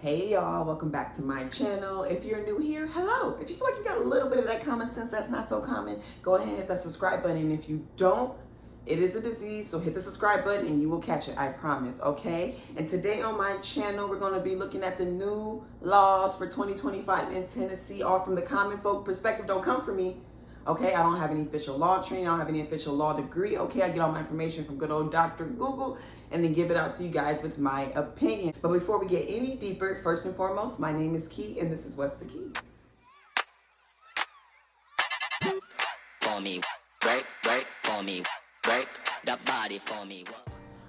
Hey y'all, welcome back to my channel. If you're new here, hello. If you feel like you got a little bit of that common sense that's not so common, go ahead and hit that subscribe button. And if you don't, it is a disease, so hit the subscribe button and you will catch it, I promise, okay? And today on my channel, we're gonna be looking at the new laws for 2025 in Tennessee, all from the common folk perspective. Don't come for me. Okay, I don't have any official law training. I don't have any official law degree. Okay, I get all my information from good old Dr. Google and then give it out to you guys with my opinion. But before we get any deeper, first and foremost, my name is Key and this is What's the Key. For me, break, for me, break the body for me.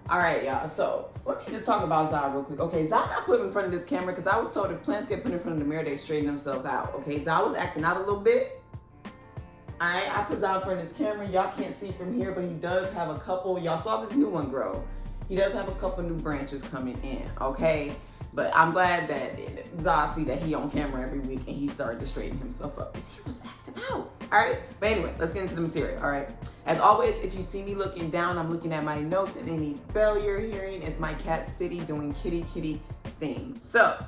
All right, y'all, so let me just talk about Zah real quick. Okay, Zah got put in front of this camera because I was told if plants get put in front of the mirror, they straighten themselves out. Okay, Zah was acting out a little bit. I put Zah in front of this camera. Y'all can't see from here, but he does have a couple. Y'all saw this new one grow. He does have a couple new branches coming in, okay? But I'm glad that Zah see that he on camera every week and he started to straighten himself up because he was acting out, all right? But anyway, let's get into the material, all right? As always, if you see me looking down, I'm looking at my notes, and any bell you're hearing is my cat City doing kitty things. So,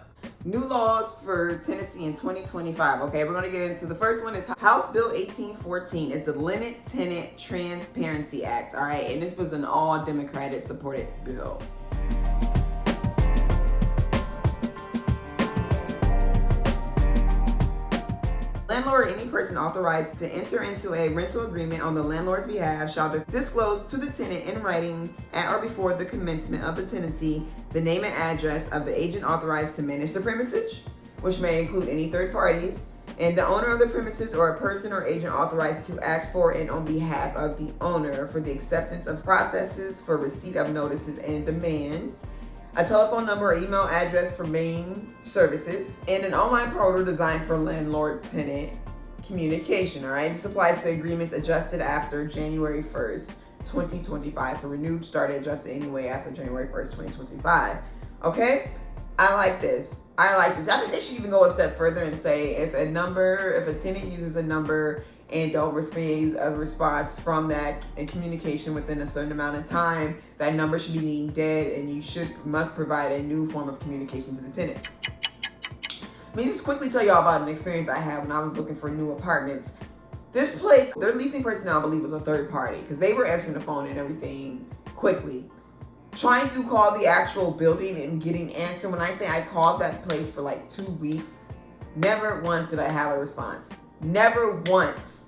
new laws for Tennessee in 2025. Okay, we're gonna get into the first one. Is House Bill 1814. It's the Tenant Transparency Act. All right, and this was an all Democratic supported bill. Landlord or any person authorized to enter into a rental agreement on the landlord's behalf shall disclose to the tenant in writing at or before the commencement of the tenancy the name and address of the agent authorized to manage the premises, which may include any third parties, and the owner of the premises or a person or agent authorized to act for and on behalf of the owner for the acceptance of processes for receipt of notices and demands, a telephone number or email address for main services, and an online portal designed for landlord-tenant communication, all right? This applies to agreements adjusted after January 1st, 2025. So renewed, started, adjusted anyway after January 1st, 2025, okay? I like this. I think they should even go a step further and say if a tenant uses a number and don't receive a response from that in communication within a certain amount of time, that number should be deemed dead and you must provide a new form of communication to the tenant. Let me just quickly tell y'all about an experience I had when I was looking for new apartments. This place, their leasing personnel, I believe, was a third party because they were answering the phone and everything quickly. Trying to call the actual building and getting answer. When I say I called that place for like 2 weeks, never once did I have a response. Never once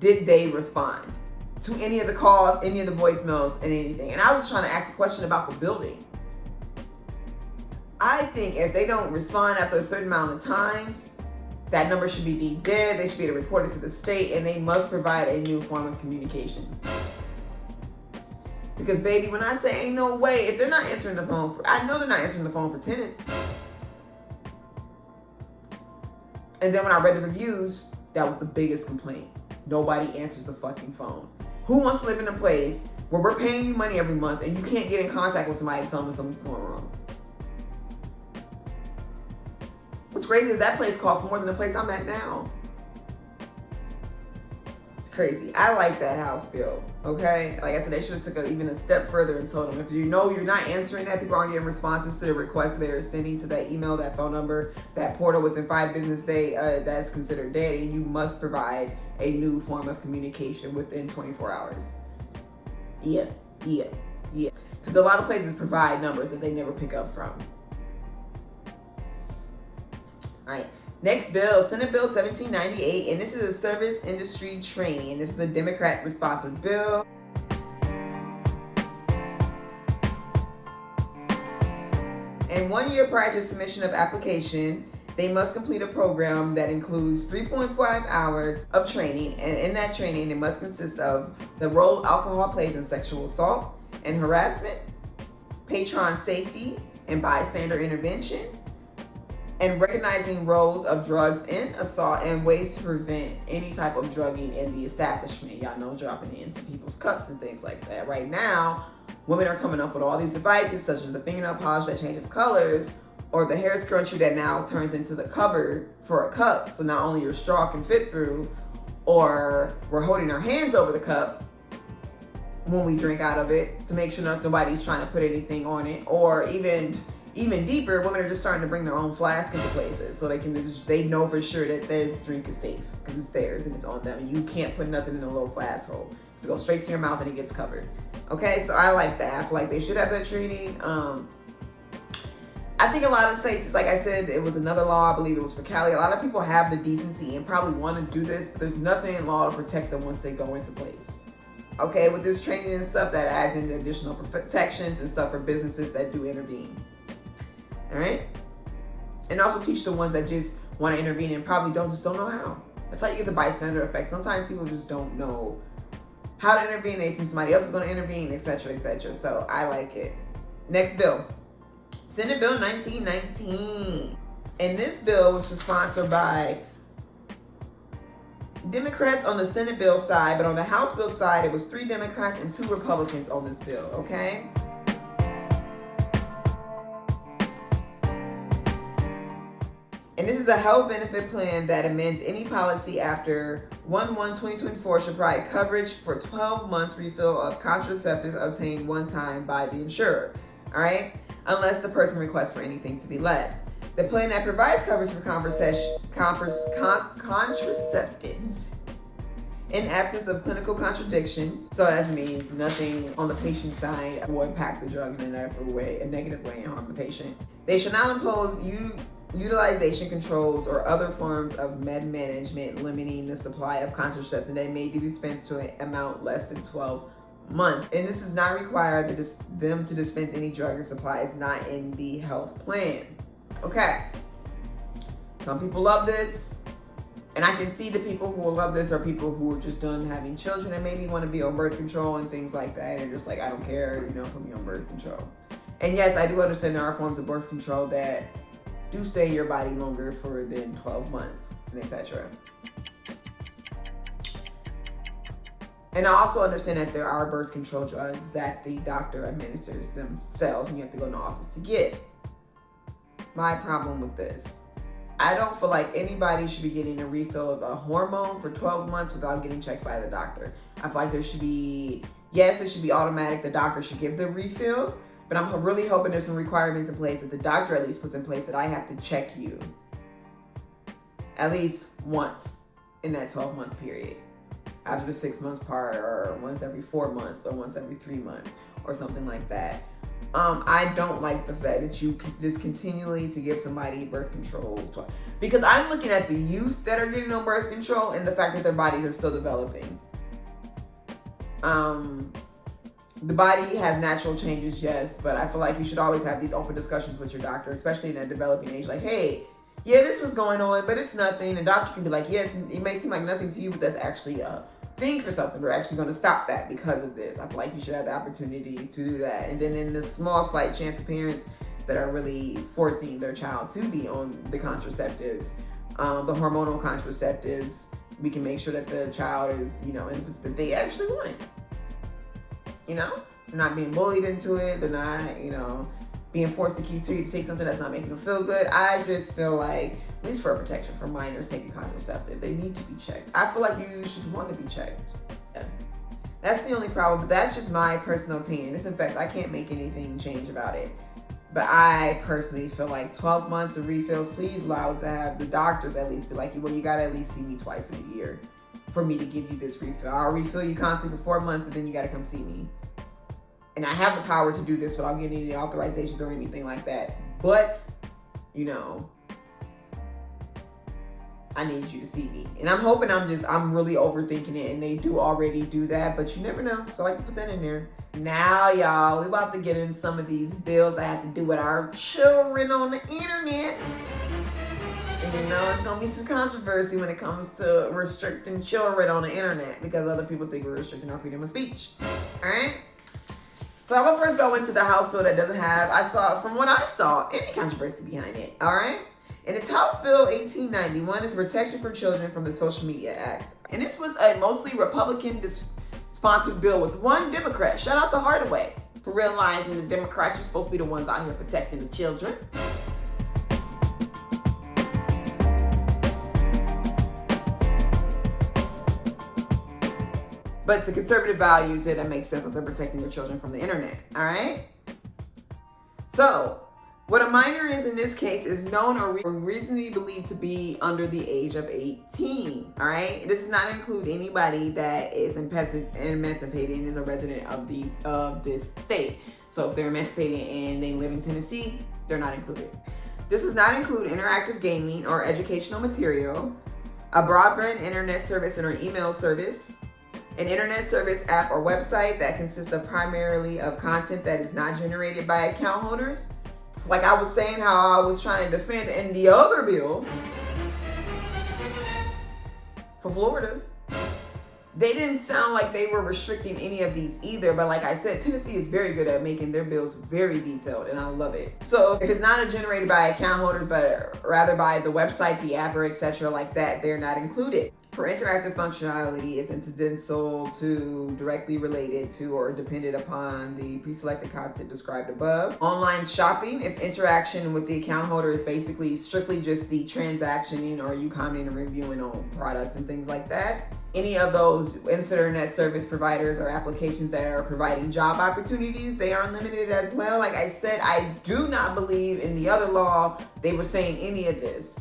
did they respond to any of the calls, any of the voicemails, and anything. And I was just trying to ask a question about the building. I think if they don't respond after a certain amount of times, that number should be deemed dead. They should be able to report it to the state, and they must provide a new form of communication. Because baby, when I say ain't no way, if they're not answering the phone, I know they're not answering the phone for tenants. And then when I read the reviews, that was the biggest complaint. Nobody answers the fucking phone. Who wants to live in a place where we're paying you money every month and you can't get in contact with somebody to tell them something's going wrong? What's crazy is that place costs more than the place I'm at now. It's crazy. I like that house bill, okay? Like I said, they should have took even a step further and told them, if you know you're not answering that, people aren't getting responses to the requests they're sending to that email, that phone number, that portal within 5 business days, that's considered dead, and you must provide a new form of communication within 24 hours. Yeah. Because a lot of places provide numbers that they never pick up from. All right, next bill, Senate Bill 1798, and this is a service industry training. This is a Democrat-sponsored bill. And 1 year prior to submission of application, they must complete a program that includes 3.5 hours of training, and in that training, it must consist of the role alcohol plays in sexual assault and harassment, patron safety and bystander intervention, and recognizing roles of drugs in assault and ways to prevent any type of drugging in the establishment. Y'all know, dropping it into people's cups and things like that. Right now, women are coming up with all these devices such as the fingernail polish that changes colors, or the hair scrunchie that now turns into the cover for a cup. So not only your straw can fit through, or we're holding our hands over the cup when we drink out of it to make sure nobody's trying to put anything on it, or even even deeper, women are just starting to bring their own flask into places so they know for sure that this drink is safe because it's theirs and it's on them. And you can't put nothing in a little flask hole. So it goes straight to your mouth and it gets covered. Okay, so I like that. I feel like they should have that training. I think a lot of states, like I said, it was another law. I believe it was for Cali. A lot of people have the decency and probably want to do this, but there's nothing in law to protect them once they go into place. Okay, with this training and stuff, that adds in additional protections and stuff for businesses that do intervene. All right, and also teach the ones that just want to intervene and probably don't know how. That's how you get the bystander effect. Sometimes people just don't know how to intervene. They think somebody else is going to intervene, etc., etc. So I like it. Next bill. Senate Bill 1919. And this bill was sponsored by Democrats on the Senate bill side, but on the House bill side, it was 3 Democrats and 2 Republicans on this bill, okay? And this is a health benefit plan that amends any policy after 1/1/2024 should provide coverage for 12 months refill of contraceptives obtained one time by the insurer, all right? Unless the person requests for anything to be less. The plan that provides coverage for contraceptives in absence of clinical contradictions, so that means nothing on the patient side will impact the drug in a negative way and harm the patient. They shall not impose utilization controls or other forms of med management limiting the supply of contraceptives that may be dispensed to an amount less than 12 months. And this does not require them to dispense any drug or supplies not in the health plan. Okay. Some people love this. And I can see the people who will love this are people who are just done having children and maybe want to be on birth control and things like that. And just like, I don't care, put me on birth control. And yes, I do understand there are forms of birth control that do stay in your body longer for than 12 months and etc. And I also understand that there are birth control drugs that the doctor administers themselves and you have to go in the office to get. My problem with this, I don't feel like anybody should be getting a refill of a hormone for 12 months without getting checked by the doctor. I feel like there should be, yes, it should be automatic. The doctor should give the refill, but I'm really hoping there's some requirements in place that the doctor at least puts in place that I have to check you at least once in that 12-month period. After the 6 months part, or once every 4 months, or once every 3 months, or something like that. I don't like the fact that you just continually to give somebody birth control, because I'm looking at the youth that are getting on birth control and the fact that their bodies are still developing. The body has natural changes, yes, but I feel like you should always have these open discussions with your doctor, especially in that developing age. Like, hey, yeah, this was going on, but it's nothing. The doctor can be like, yes, it may seem like nothing to you, but that's actually a thing for something. We're actually going to stop that because of this. I feel like you should have the opportunity to do that. And then in the small, slight chance of parents that are really forcing their child to be on the contraceptives, the hormonal contraceptives, we can make sure that the child is, in the position that they actually want. They're not being bullied into it. They're not, being forced to take something that's not making them feel good. I just feel like, at least for protection for minors taking contraceptive, they need to be checked. I feel like you should want to be checked. Yeah. That's the only problem, but that's just my personal opinion. In fact, I can't make anything change about it. But I personally feel like 12 months of refills, please allow to have the doctors at least be like, well, you gotta at least see me twice in a year for me to give you this refill. I'll refill you constantly for 4 months, but then you gotta come see me. And I have the power to do this without getting any authorizations or anything like that. But, I need you to see me. And I'm hoping I'm really overthinking it and they do already do that, but you never know. So I like to put that in there. Now, y'all, we're about to get in some of these bills that have to do with our children on the internet. And it's going to be some controversy when it comes to restricting children on the internet because other people think we're restricting our freedom of speech. All right? So I will first go into the House bill that doesn't have, from what I saw, any controversy behind it, all right? And it's House Bill 1891. It's Protection for Children from the Social Media Act. And this was a mostly Republican-sponsored bill with 1 Democrat. Shout out to Hardaway for realizing the Democrats are supposed to be the ones out here protecting the children. But the conservative values say that makes sense that they're protecting the children from the internet, all right? So, What a minor is in this case is known or reasonably believed to be under the age of 18. All right. This does not include anybody that is emancipated and is a resident of this state. So if they're emancipated and they live in Tennessee, they're not included. This does not include interactive gaming or educational material, a broadband internet service or an email service, an internet service app or website that consists of primarily of content that is not generated by account holders. So like I was saying, how I was trying to defend in the other bill for Florida, they didn't sound like they were restricting any of these either. But like I said, Tennessee is very good at making their bills very detailed, and I love it. So if it's not generated by account holders, but rather by the website, the app, or etc. like that, they're not included. For interactive functionality, it's incidental to, directly related to, or dependent upon the pre-selected content described above. Online shopping, if interaction with the account holder is basically strictly just the transactioning or you commenting and reviewing on products and things like that. Any of those internet service providers or applications that are providing job opportunities, they are unlimited as well. Like I said, I do not believe in the other law they were saying any of this.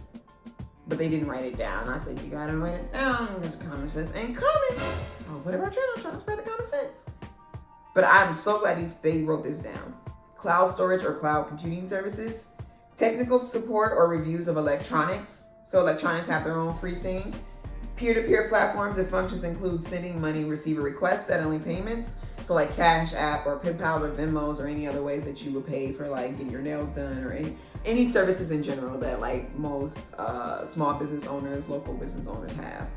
But they didn't write it down. I said, you gotta write it down because common sense ain't coming. So whatever I try, I'm trying to spread the common sense. But I'm so glad they wrote this down. Cloud storage or cloud computing services. Technical support or reviews of electronics. So electronics have their own free thing. Peer-to-peer platforms and functions include sending money, receiver requests, settling payments. So like Cash App or PayPal or Venmos or any other ways that you would pay for like getting your nails done or any services in general that like most small business owners, local business owners have.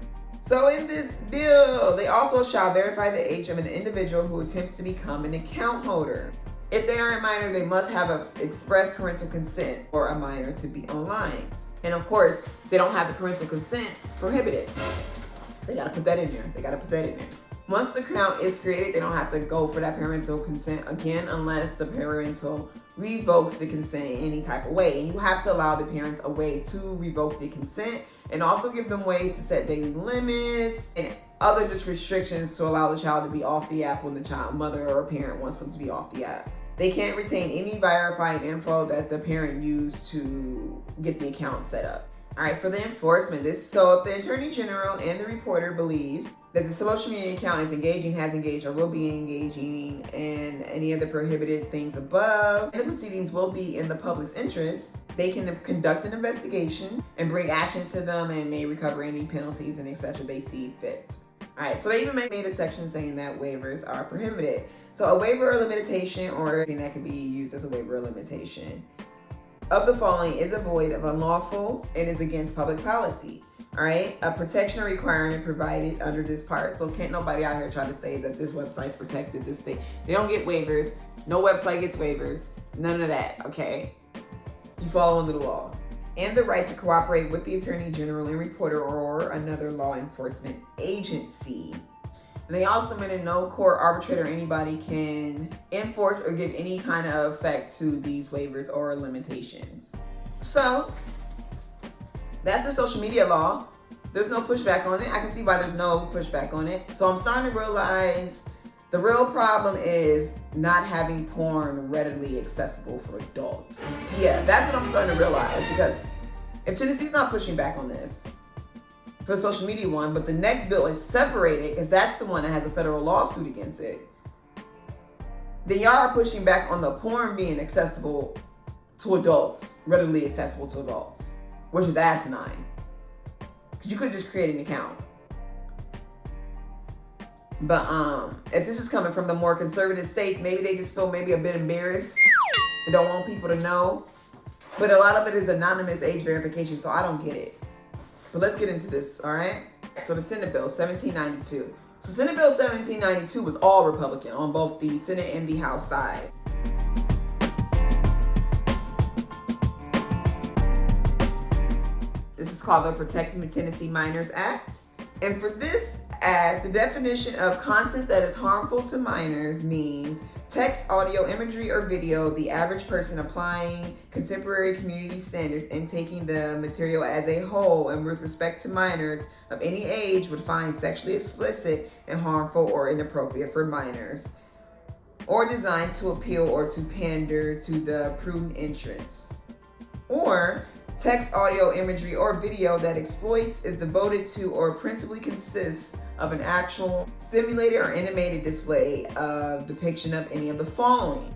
So in this bill, they also shall verify the age of an individual who attempts to become an account holder. If they are a minor, they must have an express parental consent for a minor to be online. And of course, if they don't have the parental consent, prohibited. They gotta put that in there. Once the account is created, they don't have to go for that parental consent again unless the parental revokes the consent in any type of way. And you have to allow the parents a way to revoke the consent and also give them ways to set daily limits and other just restrictions to allow the child to be off the app when the child, mother or parent wants them to be off the app. They can't retain any verifying info that the parent used to get the account set up. All right, for the enforcement, so if the Attorney General and the reporter believes that the social media account is engaging, has engaged, or will be engaging in any of the prohibited things above, and the proceedings will be in the public's interest, they can conduct an investigation and bring action to them and may recover any penalties and etc. they see fit. All right, so they even made a section saying that waivers are prohibited. So a waiver or limitation, or anything that can be used as a waiver or limitation of the following is a void of unlawful and is against public policy. All right, a protection or requirement provided under this part. So can't nobody out here try to say that this website's protected, this thing. They don't get waivers. No website gets waivers. None of that, okay? You fall under the law. And the right to cooperate with the Attorney General and reporter or another law enforcement agency. And they also made no court, arbitrator, or anybody can enforce or give any kind of effect to these waivers or limitations. So that's their social media law. There's no pushback on it. I can see why there's no pushback on it. So I'm starting to realize the real problem is not having porn readily accessible for adults. Yeah, that's what I'm starting to realize, because if Tennessee's not pushing back on this for the social media one, but the next bill is separated because that's the one that has a federal lawsuit against it, then y'all are pushing back on the porn being accessible to adults, readily accessible to adults, which is asinine. Because you could just create an account. But if this is coming from the more conservative states, maybe they just feel maybe a bit embarrassed and don't want people to know. But a lot of it is anonymous age verification, so I don't get it. But let's get into this, all right? So the Senate Bill 1792. So Senate Bill 1792 was all Republican on both the Senate and the House side. This is called the Protecting the Tennessee Minors Act. And for this act, the definition of content that is harmful to minors means text, audio, imagery, or video, the average person applying contemporary community standards and taking the material as a whole and with respect to minors of any age would find sexually explicit and harmful or inappropriate for minors, or designed to appeal or to pander to the prudent interests. Or text, audio, imagery, or video that exploits, is devoted to, or principally consists of an actual simulated or animated display of depiction of any of the following: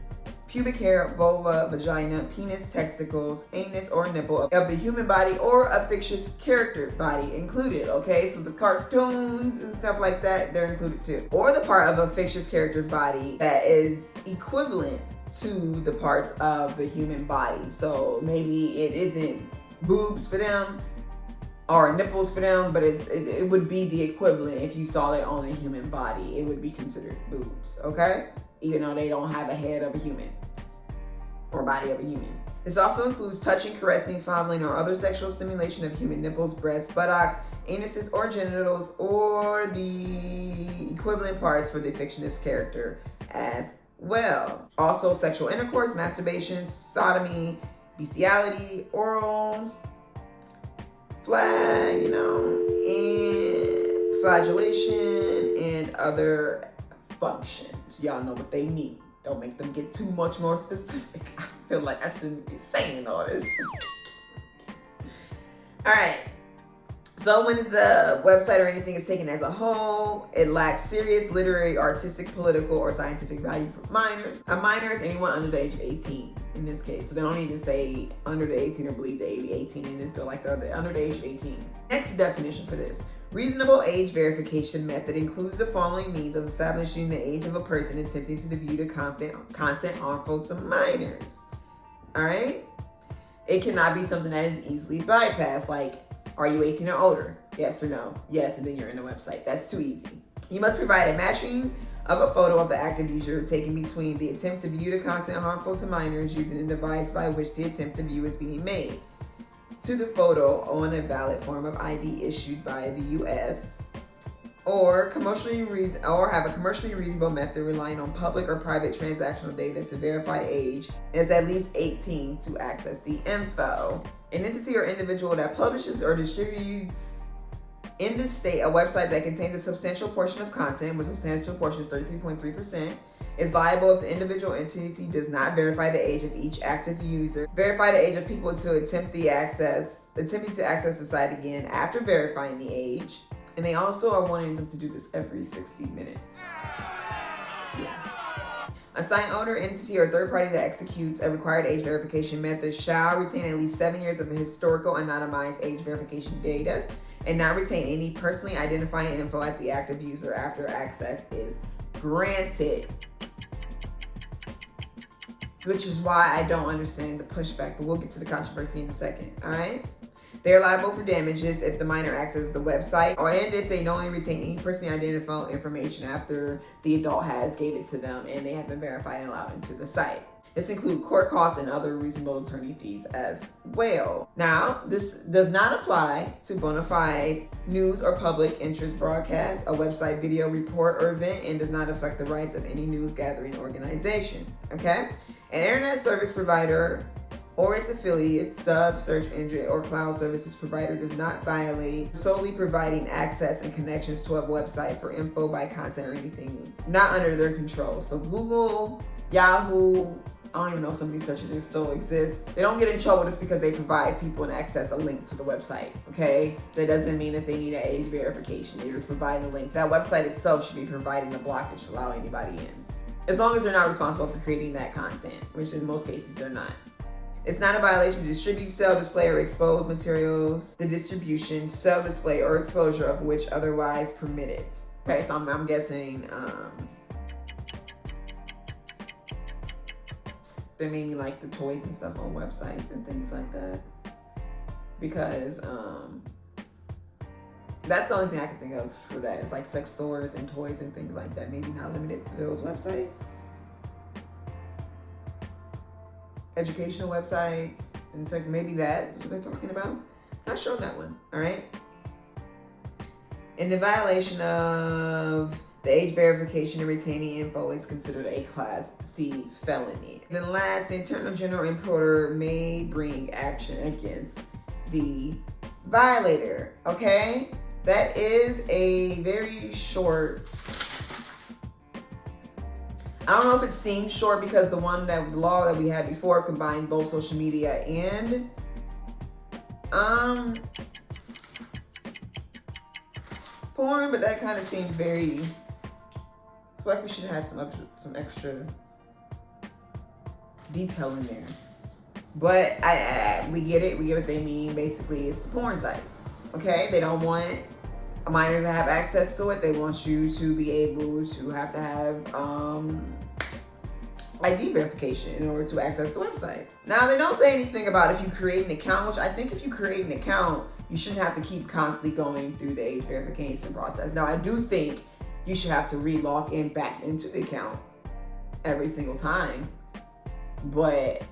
pubic hair, vulva, vagina, penis, testicles, anus, or nipple of the human body, or a fictitious character body included. Okay, so the cartoons and stuff like that, they're included too. Or the part of a fictitious character's body that is equivalent to the parts of the human body. So maybe it isn't boobs for them or nipples for them, but it would be the equivalent. If you saw it on a human body, it would be considered boobs, okay? Even though they don't have a head of a human or body of a human. This also includes touching, caressing, fondling, or other sexual stimulation of human nipples, breasts, buttocks, anuses, or genitals, or the equivalent parts for the fictitious character as well. Also sexual intercourse, masturbation, sodomy, bestiality, oral, and flagellation, and other functions. Y'all know what they mean. Don't make them get too much more specific. I feel like I shouldn't be saying all this. All right. So when the website or anything is taken as a whole, it lacks serious literary, artistic, political, or scientific value for minors. A minor is anyone under the age of 18 in this case. So they don't need to say under the 18 or believe they be 18 in this bill, like they're under the age of 18. Next definition for this. Reasonable age verification method includes the following means of establishing the age of a person attempting to view the content harmful to minors. All right? It cannot be something that is easily bypassed, like, are you 18 or older? Yes or no? Yes, and then you're in the website. That's too easy. You must provide a matching of a photo of the active user taken between the attempt to view the content harmful to minors using the device by which the attempt to view is being made, to the photo on a valid form of ID issued by the U.S., or have a commercially reasonable method relying on public or private transactional data to verify age is at least 18 to access the info. An entity or individual that publishes or distributes in this state a website that contains a substantial portion of content, which substantial portion is 33.3%, is liable if the individual entity does not verify the age of each active user, verify the age of people attempting to access the site again after verifying the age, and they also are wanting them to do this every 60 minutes. Yeah. A site owner, entity, or third party that executes a required age verification method shall retain at least 7 years of historical anonymized age verification data and not retain any personally identifying info at the active user after access is granted. Which is why I don't understand the pushback, but we'll get to the controversy in a second, all right? They're liable for damages if the minor accesses the website and if they knowingly retain any personally identifiable information after the adult has gave it to them and they have been verified and allowed into the site. This includes court costs and other reasonable attorney fees as well. Now, this does not apply to bona fide news or public interest broadcast, a website video report or event, and does not affect the rights of any news gathering organization, okay? An internet service provider or its affiliate, sub, search engine, or cloud services provider does not violate solely providing access and connections to a website for info by content or anything not under their control. So Google, Yahoo, I don't even know if some of these search engines still exist. They don't get in trouble just because they provide people and access a link to the website, okay? That doesn't mean that they need an age verification. They're just providing a link. That website itself should be providing a blockage to allow anybody in. As long as they're not responsible for creating that content, which in most cases they're not. It's not a violation to distribute, sell, display, or expose materials, the distribution, sell, display, or exposure of which otherwise permitted. Okay, so I'm guessing they maybe like the toys and stuff on websites and things like that. Because that's the only thing I can think of for that. It's like sex stores and toys and things like that. Maybe not limited to those websites. Educational websites, and so maybe that's what they're talking about. Not sure on that one, all right? And the violation of the age verification and retaining info is considered a Class C felony. And then last, the Attorney General importer may bring action against the violator, okay? That is a very short I don't know if it seems short because the law that we had before combined both social media and porn, but that kind of seemed very. I feel like we should have some extra detail in there. But we get it. We get what they mean. Basically, it's the porn sites. Okay, they don't want minors to have access to it. They want you to be able to have ID verification in order to access the website. Now, they don't say anything about if you create an account, which I think if you create an account, you shouldn't have to keep constantly going through the age verification process. Now, I do think you should have to re-log in back into the account every single time. But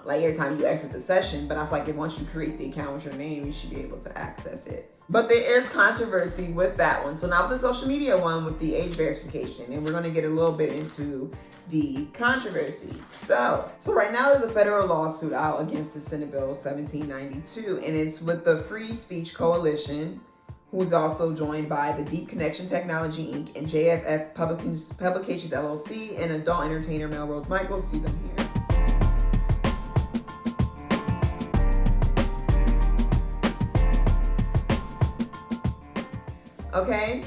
like every time you exit the session, but I feel like if once you create the account with your name, you should be able to access it. But there is controversy with that one. So now with the social media one with the age verification, and we're going to get a little bit into the controversy. So right now there's a federal lawsuit out against the Senate Bill 1792, and it's with the Free Speech Coalition, who's also joined by the Deep Connection Technology Inc. and JFF Publications LLC and adult entertainer Melrose Michaels. See them here. Okay,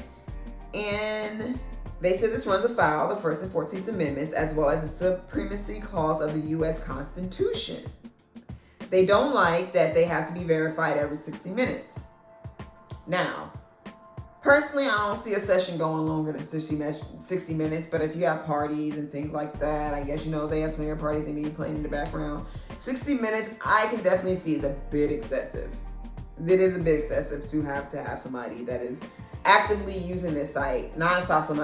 and they said this runs afoul of the First and 14th Amendments as well as the Supremacy Clause of the U.S. Constitution. They don't like that they have to be verified every 60 minutes. Now, personally, I don't see a session going longer than 60 minutes, but if you have parties and things like that, I guess, they have swinger parties they need playing in the background. 60 minutes, I can definitely see is a bit excessive. It is a bit excessive to have somebody that is actively using this site nonstop, so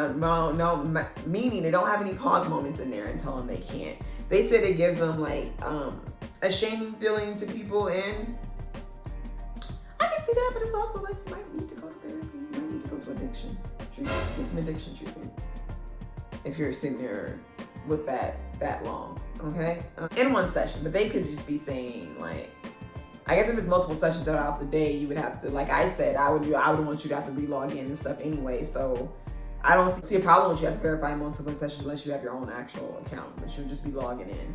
meaning they don't have any pause moments in there and tell them they can't. They said it gives them like a shaming feeling to people, and I can see that, but it's also like you might need to go to therapy, you might need to go to addiction treatment, get some addiction treatment if you're sitting there with that long, okay? In one session, but they could just be saying like, I guess if it's multiple sessions throughout the day, you would have to, like I said, I would want you to have to re-log in and stuff anyway. So I don't see a problem with you have to verify multiple sessions unless you have your own actual account, but you'll just be logging in.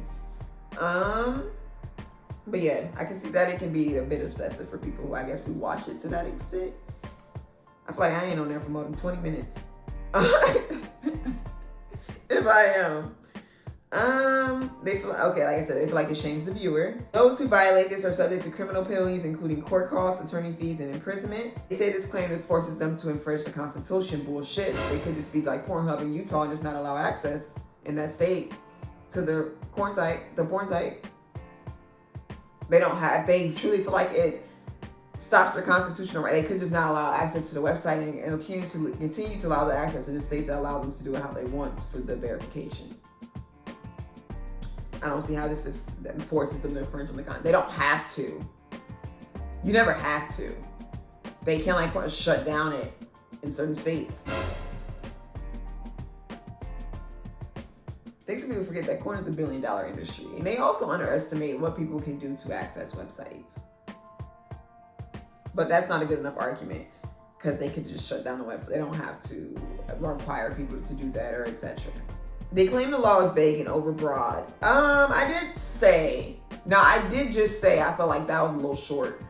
But yeah, I can see that it can be a bit obsessive for people who watch it to that extent. I feel like I ain't on there for more than 20 minutes. If I am. They feel like it shames the viewer. Those who violate this are subject to criminal penalties, including court costs, attorney fees, and imprisonment. They say this claim forces them to infringe the Constitution. Bullshit. They could just be like Pornhub in Utah and just not allow access in that state to the porn site. They truly feel like it stops their constitutional right. They could just not allow access to the website and continue to allow the access in the states that allow them to do it how they want for the verification. I don't see how this forces them to infringe on the content. They don't have to. You never have to. They can shut down it in certain states. I think some people forget that porn is $1 billion industry, and they also underestimate what people can do to access websites. But that's not a good enough argument because they could just shut down the website. They don't have to require people to do that or etc. They claim the law is vague and overbroad. I did just say I felt like that was a little short.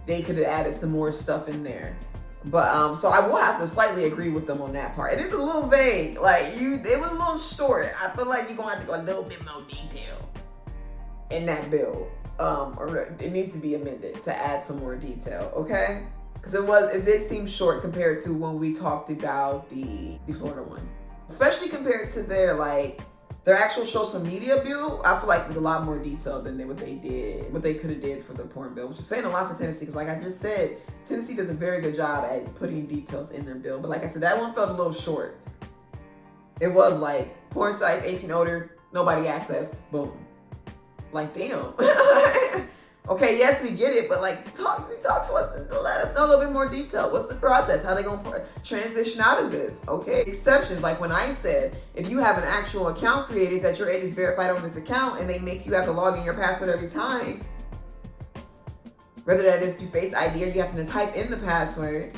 They could have added some more stuff in there. But so I will have to slightly agree with them on that part. It is a little vague. It was a little short. I feel like you're gonna have to go a little bit more detail in that bill. Or it needs to be amended to add some more detail, okay? Because it did seem short compared to when we talked about the Florida one. Especially compared to their actual social media bill, I feel like there's a lot more detail than what they could have did for the porn bill, which is saying a lot for Tennessee. Because like I just said, Tennessee does a very good job at putting details in their bill. But like I said, that one felt a little short. It was like porn sites 18 older, nobody access, boom. Like damn. Okay, yes, we get it, but talk to us and let us know a little bit more detail. What's the process? How they gonna transition out of this? Okay, exceptions, like when I said, if you have an actual account created that your age is verified on this account and they make you have to log in your password every time, whether that is through Face ID or you have to type in the password,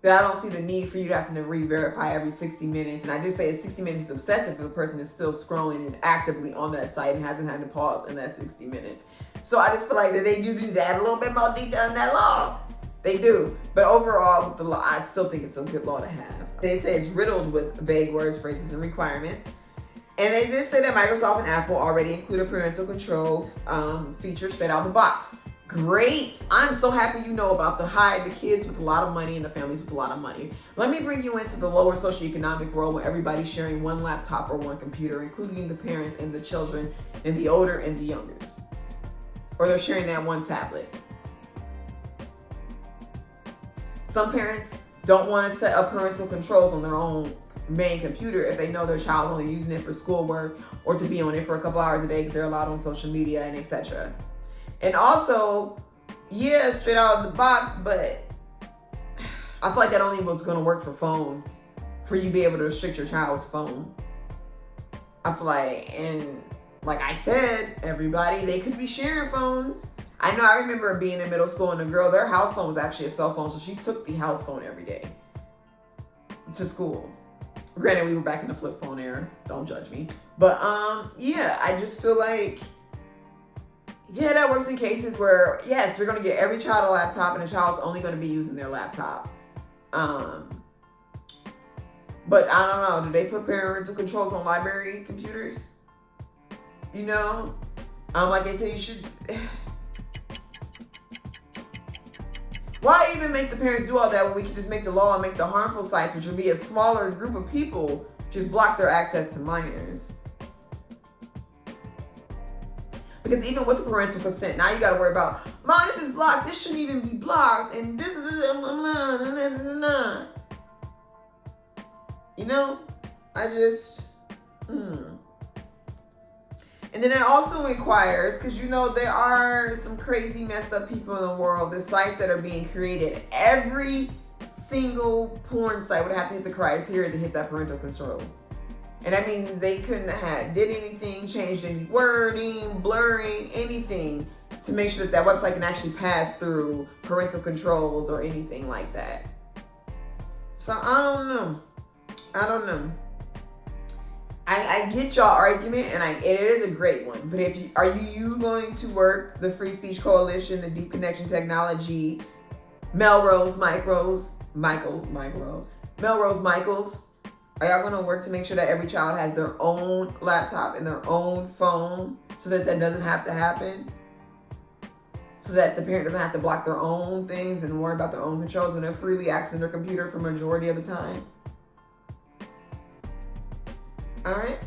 that I don't see the need for you to have to re-verify every 60 minutes. And I did say 60 minutes is obsessive if the person is still scrolling and actively on that site and hasn't had to pause in that 60 minutes. So I just feel like that they do need to add a little bit more detail in that law. They do. But overall, with the law, I still think it's a good law to have. They say it's riddled with vague words, phrases, and requirements. And they did say that Microsoft and Apple already include a parental control feature straight out of the box. Great. I'm so happy you know about the kids with a lot of money and the families with a lot of money. Let me bring you into the lower socioeconomic world where everybody's sharing one laptop or one computer, including the parents and the children and the older and the youngers. Or they're sharing that one tablet. Some parents don't want to set up parental controls on their own main computer if they know their child's only using it for schoolwork or to be on it for a couple hours a day because they're allowed on social media and etc. And also, yeah, straight out of the box, but I feel like that only was going to work for phones, for you to be able to restrict your child's phone. I feel like, and like I said, everybody, they could be sharing phones. I know I remember being in middle school and a girl, their house phone was actually a cell phone, so she took the house phone every day to school. Granted, we were back in the flip phone era. Don't judge me. But yeah, I just feel like, yeah, that works in cases where, yes, we're going to get every child a laptop and the child's only going to be using their laptop. But I don't know. Do they put parental controls on library computers? You know? Like I said, you should... Why even make the parents do all that when we could just make the law and make the harmful sites, which would be a smaller group of people, just block their access to minors? Because even with the parental consent, now you got to worry about, Mom, this is blocked, this shouldn't even be blocked, and this is, you know, I just, And then it also requires, because you know there are some crazy messed up people in the world, the sites that are being created, every single porn site would have to hit the criteria to hit that parental control. And that means they couldn't have did anything, changed any wording, blurring, anything to make sure that that website can actually pass through parental controls or anything like that. So I don't know. I get y'all argument, and it is a great one. But are you going to work the Free Speech Coalition, the Deep Connection Technology, Melrose Michaels? Are y'all going to work to make sure that every child has their own laptop and their own phone so that doesn't have to happen? So that the parent doesn't have to block their own things and worry about their own controls when they're freely accessing their computer for majority of the time? All right.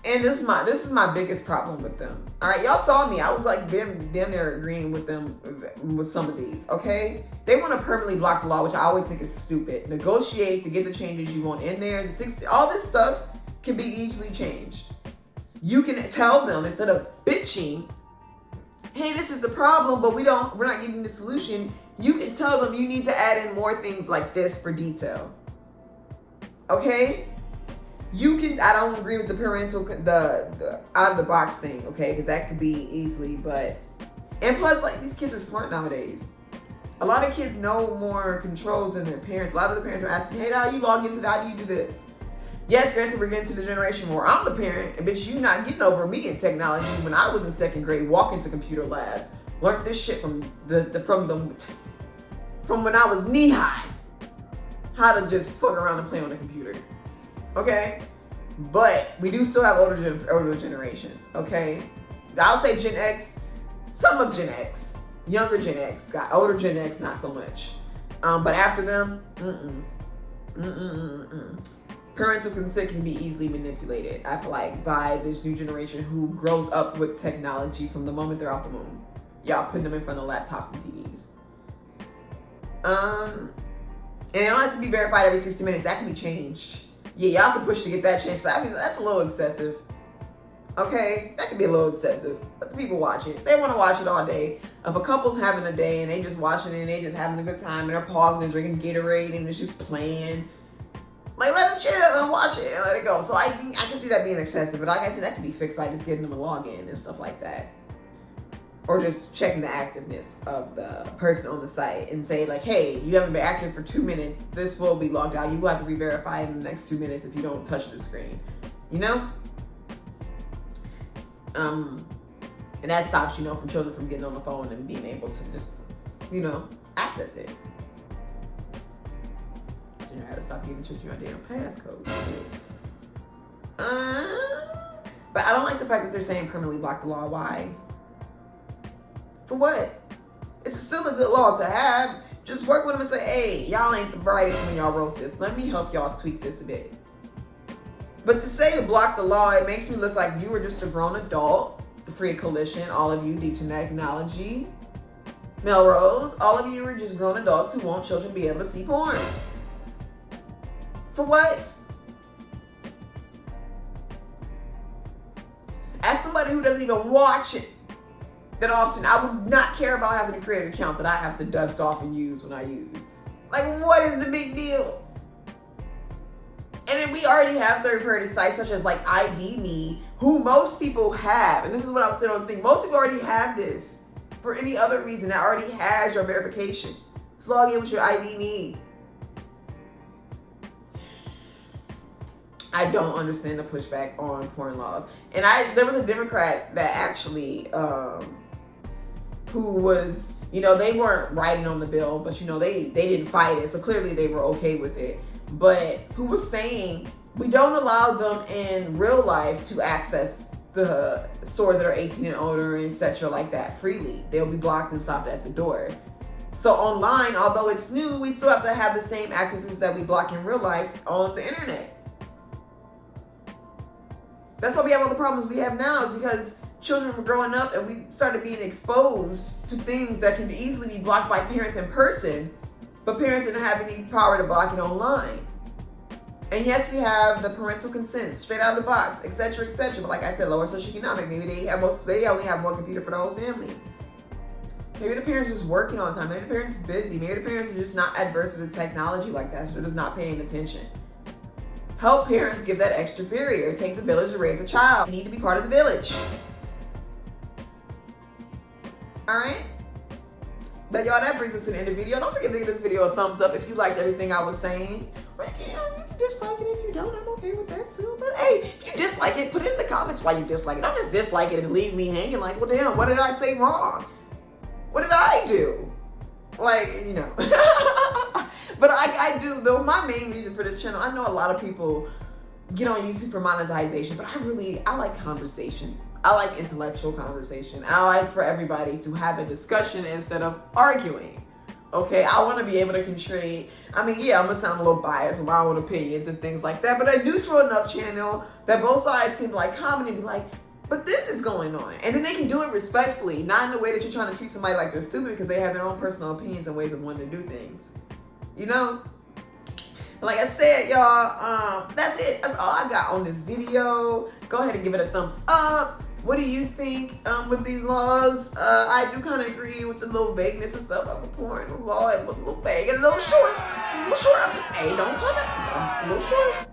And this is my biggest problem with them. All right, y'all saw me. I was like damn near agreeing with them with some of these. Okay, they want to permanently block the law, which I always think is stupid. Negotiate to get the changes you want in there. All this stuff can be easily changed. You can tell them instead of bitching, hey, this is the problem, but we're not giving you the solution. You can tell them you need to add in more things like this for detail. Okay. I don't agree with the parental, the out of the box thing, okay? Because that could be easily, and plus, like, these kids are smart nowadays. A lot of kids know more controls than their parents. A lot of the parents are asking, hey, how you log into that? How do you do this? Yes, granted, we're getting to the generation where I'm the parent, but you not getting over me in technology. When I was in second grade, walking to computer labs, learned this shit from when I was knee high, how to just fuck around and play on the computer. Okay, but we do still have older generations. Okay, I'll say Gen X, some of Gen X, younger Gen X, got older Gen X, not so much. But after them, parental consent can be easily manipulated. I feel like by this new generation who grows up with technology from the moment they're out the womb. Y'all putting them in front of laptops and TVs. And it don't have to be verified every 60 minutes. That can be changed. Yeah, y'all can push to get that changed. I mean, that's a little excessive. Okay, that could be a little excessive. Let the people watch it. They want to watch it all day. If a couple's having a day and they just watching it and they just having a good time and they're pausing and drinking Gatorade and it's just playing, like, let them chill and watch it and let it go. So I can see that being excessive. But like I said, that can be fixed by just getting them a login and stuff like that. or just checking the activeness of the person on the site and say like, hey, you haven't been active for 2 minutes. This will be logged out. You will have to re-verify in the next 2 minutes if you don't touch the screen, you know? And that stops, you know, from children from getting on the phone and being able to just, you know, access it. So you know how to stop giving children your damn passcode. But I don't like the fact that they're saying criminally block the law. Why? For what? It's still a good law to have. Just work with them and say, hey, y'all ain't the brightest when y'all wrote this. Let me help y'all tweak this a bit. But to say to block the law, it makes me look like you were just a grown adult. The Free Coalition, all of you, deep to technology. Melrose, all of you are just grown adults who want children to be able to see porn. For what? As somebody who doesn't even watch it that often, I would not care about having to create an account that I have to dust off and use when I use. Like, what is the big deal? And then we already have third-party sites such as like ID Me, who most people have. And this is what I was saying on the thing. Most people already have this for any other reason that already has your verification. Just log in with your ID Me. I don't understand the pushback on porn laws. And there was a Democrat that actually, who was, you know, they weren't writing on the bill, but you know, they didn't fight it. So clearly they were okay with it. But who was saying, we don't allow them in real life to access the stores that are 18 and older and etc. like that freely. They'll be blocked and stopped at the door. So online, although it's new, we still have to have the same accesses that we block in real life on the internet. That's why we have all the problems we have now, is because children were growing up and we started being exposed to things that can easily be blocked by parents in person, but parents didn't have any power to block it online. And yes, we have the parental consent straight out of the box, etc., etc. But like I said, lower socioeconomic. Maybe they only have one computer for the whole family. Maybe the parents are just working all the time. Maybe the parents are busy. Maybe the parents are just not adverse with the technology like that, so they're just not paying attention. Help parents give that extra barrier. It takes a village to raise a child. You need to be part of the village. All right? But y'all, that brings us to the end of the video. Don't forget to give this video a thumbs up if you liked everything I was saying. Or, you know, you can dislike it if you don't. I'm okay with that too. But hey, if you dislike it, put it in the comments why you dislike it. Don't just dislike it and leave me hanging like, well, damn, what did I say wrong? What did I do? Like, you know. But I do, though, my main reason for this channel, I know a lot of people get on YouTube for monetization, but I like conversation. I like intellectual conversation. I like for everybody to have a discussion instead of arguing. Okay, I want to be able to contribute. I mean, yeah, I'm gonna sound a little biased with my own opinions and things like that, but a neutral enough channel that both sides can like comment and be like, but this is going on. And then they can do it respectfully, not in the way that you're trying to treat somebody like they're stupid because they have their own personal opinions and ways of wanting to do things. You know? Like I said, y'all, that's it. That's all I got on this video. Go ahead and give it a thumbs up. What do you think with these laws? I do kind of agree with the little vagueness and stuff of the porn law. It was a little vague and a little short. I'm just saying, don't comment. It's a little short.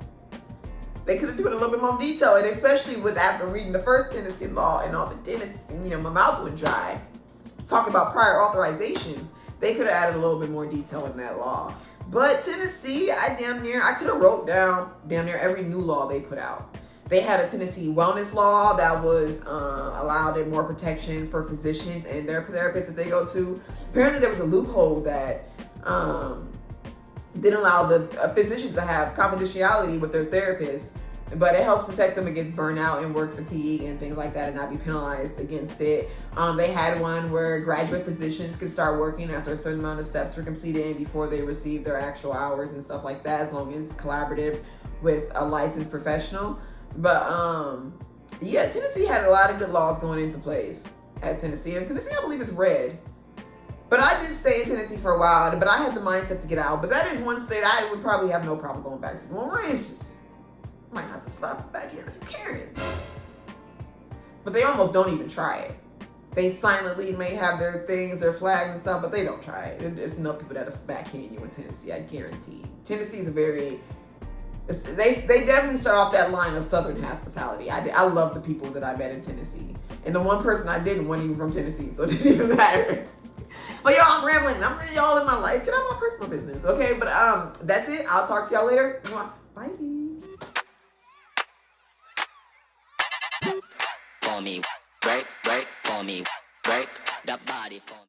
They could have done it a little bit more detail, and especially with after reading the first Tennessee law and all the dentists, and you know, my mouth went dry. Talking about prior authorizations, they could have added a little bit more detail in that law. But Tennessee, I could have wrote down damn near every new law they put out. They had a Tennessee wellness law that was allowed it more protection for physicians and their therapists that they go to. Apparently there was a loophole that didn't allow the physicians to have confidentiality with their therapists, but it helps protect them against burnout and work fatigue and things like that and not be penalized against it. They had one where graduate physicians could start working after a certain amount of steps were completed and before they received their actual hours and stuff like that, as long as it's collaborative with a licensed professional. But yeah, Tennessee had a lot of good laws going into place at Tennessee. And Tennessee, I believe, is red. But I did stay in Tennessee for a while, but I had the mindset to get out. But that is one state I would probably have no problem going back to. Well, racist. Might have to slap back here if you can. But they almost don't even try it. They silently may have their things, their flags and stuff, but they don't try it. It's enough people that'll backhand you in Tennessee, I guarantee. Tennessee is a very They definitely start off that line of Southern hospitality. I love the people that I met in Tennessee. And the one person I didn't wasn't even from Tennessee, so it didn't even matter. But y'all, I'm rambling. I'm really y'all in my life. Get out of my personal business, okay? But that's it. I'll talk to y'all later. Bye. For me, break, for me, break the body for me.